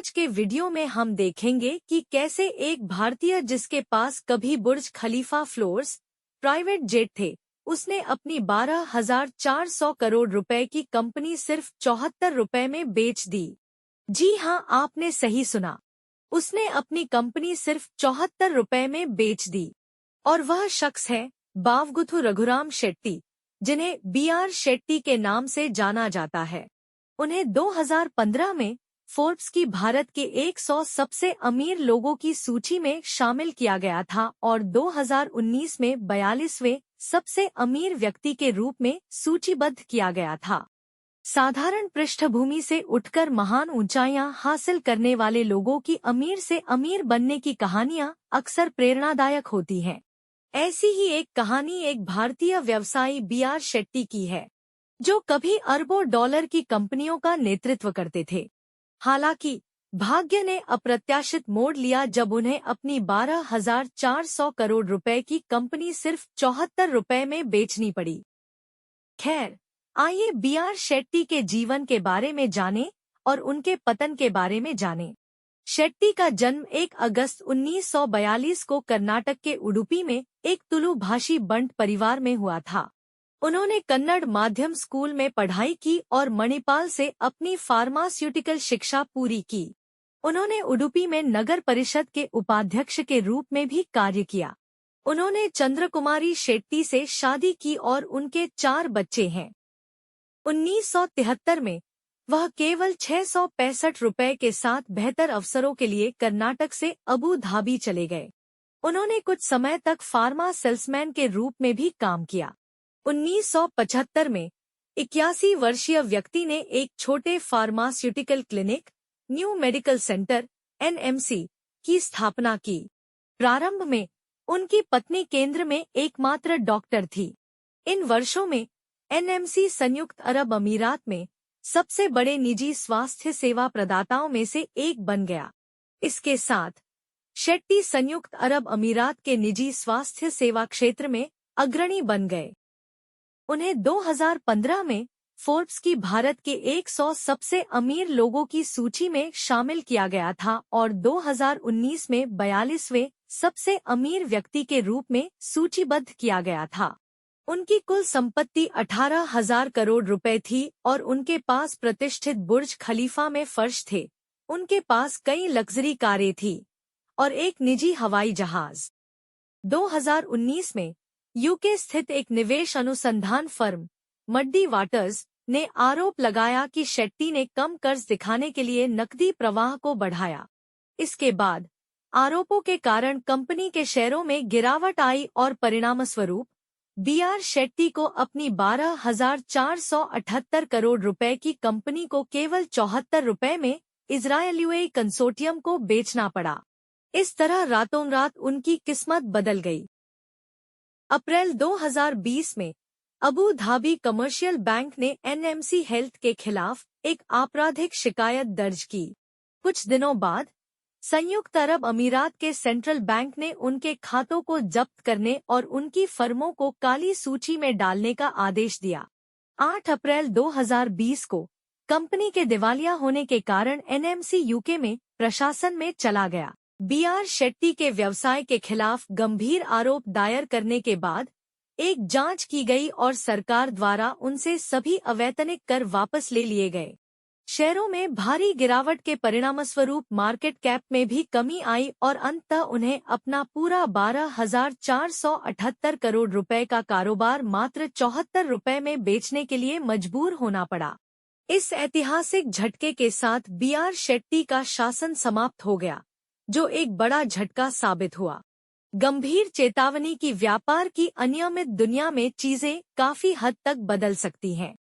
आज के वीडियो में हम देखेंगे कि कैसे एक भारतीय जिसके पास कभी बुर्ज खलीफा फ्लोर्स प्राइवेट जेट थे, उसने अपनी 12,400 करोड़ रुपए की कंपनी सिर्फ 74 रुपए में बेच दी। जी हाँ, आपने सही सुना, उसने अपनी कंपनी सिर्फ 74 रुपए में बेच दी। और वह शख्स है बावगुथु रघुराम शेट्टी, जिन्हें BR शेट्टी के नाम से जाना जाता है। उन्हें 2015 में फोर्ब्स की भारत के 100 सबसे अमीर लोगों की सूची में शामिल किया गया था और 2019 में 42वें सबसे अमीर व्यक्ति के रूप में सूचीबद्ध किया गया था। साधारण पृष्ठभूमि से उठकर महान ऊंचाइयां हासिल करने वाले लोगों की अमीर से अमीर बनने की कहानियां अक्सर प्रेरणादायक होती हैं। ऐसी ही एक कहानी एक भारतीय व्यवसायी BR शेट्टी की है, जो कभी अरबों डॉलर की कंपनियों का नेतृत्व करते थे। हालांकि भाग्य ने अप्रत्याशित मोड़ लिया जब उन्हें अपनी 12,400 करोड़ रुपए की कंपनी सिर्फ 74 रुपए में बेचनी पड़ी। खैर, आइए BR शेट्टी के जीवन के बारे में जानें और उनके पतन के बारे में जानें। शेट्टी का जन्म 1 अगस्त 1942 को कर्नाटक के उडुपी में एक तुलु भाषी बंट परिवार में हुआ था। उन्होंने कन्नड़ माध्यम स्कूल में पढ़ाई की और मणिपाल से अपनी फार्मास्यूटिकल शिक्षा पूरी की। उन्होंने उडुपी में नगर परिषद के उपाध्यक्ष के रूप में भी कार्य किया। उन्होंने चंद्रकुमारी शेट्टी से शादी की और उनके 4 बच्चे हैं। 1973 में वह केवल 665 रुपए के साथ बेहतर अवसरों के लिए कर्नाटक से अबू धाबी चले गए। उन्होंने कुछ समय तक फार्मा सेल्समैन के रूप में भी काम किया। 1975 में 81 वर्षीय व्यक्ति ने एक छोटे pharmaceutical clinic, new medical centre NMC की स्थापना की। प्रारंभ में उनकी पत्नी केंद्र में एकमात्र डॉक्टर थी। इन वर्षों में NMC संयुक्त अरब अमीरात में सबसे बड़े निजी स्वास्थ्य सेवा प्रदाताओं में से एक बन गया। इसके साथ शेट्टी संयुक्त अरब अमीरात के निजी स्वास्थ्य सेवा क्षेत्र में अग्रणी बन गए। उन्हें 2015 में फोर्ब्स की भारत के 100 सबसे अमीर लोगों की सूची में शामिल किया गया था और 2019 में 42वें सबसे अमीर व्यक्ति के रूप में सूचीबद्ध किया गया था। उनकी कुल संपत्ति 18,000 करोड़ रुपए थी और उनके पास प्रतिष्ठित बुर्ज खलीफा में फर्श थे। उनके पास कई लग्जरी कारें थी और एक निजी हवाई जहाज। 2019 में UK स्थित एक निवेश अनुसंधान फर्म मड्डी वाटर्स ने आरोप लगाया कि शेट्टी ने कम कर्ज दिखाने के लिए नकदी प्रवाह को बढ़ाया। इसके बाद आरोपों के कारण कंपनी के शेयरों में गिरावट आई और परिणामस्वरूप BR शेट्टी को अपनी 12,478 करोड़ रुपए की कंपनी को केवल 74 रुपए में इजरायली कंसोर्टियम को बेचना पड़ा। इस तरह रातों रात उनकी किस्मत बदल गई। अप्रैल 2020 में अबू धाबी कमर्शियल बैंक ने NMC हेल्थ के खिलाफ एक आपराधिक शिकायत दर्ज की। कुछ दिनों बाद संयुक्त अरब अमीरात के सेंट्रल बैंक ने उनके खातों को जब्त करने और उनकी फर्मों को काली सूची में डालने का आदेश दिया। 8 अप्रैल 2020 को कंपनी के दिवालिया होने के कारण NMC UK में प्रशासन में चला गया। BR शेट्टी के व्यवसाय के खिलाफ गंभीर आरोप दायर करने के बाद एक जांच की गई और सरकार द्वारा उनसे सभी अवैतनिक कर वापस ले लिए गए। शेयरों में भारी गिरावट के परिणामस्वरूप मार्केट कैप में भी कमी आई और अंततः उन्हें अपना पूरा 12,478 करोड़ रुपए का कारोबार मात्र 74 रुपए में बेचने के लिए मजबूर होना पड़ा। इस ऐतिहासिक झटके के साथ BR शेट्टी का शासन समाप्त हो गया, जो एक बड़ा झटका साबित हुआ। गंभीर चेतावनी की व्यापार की अनियमित दुनिया में चीजें काफी हद तक बदल सकती हैं।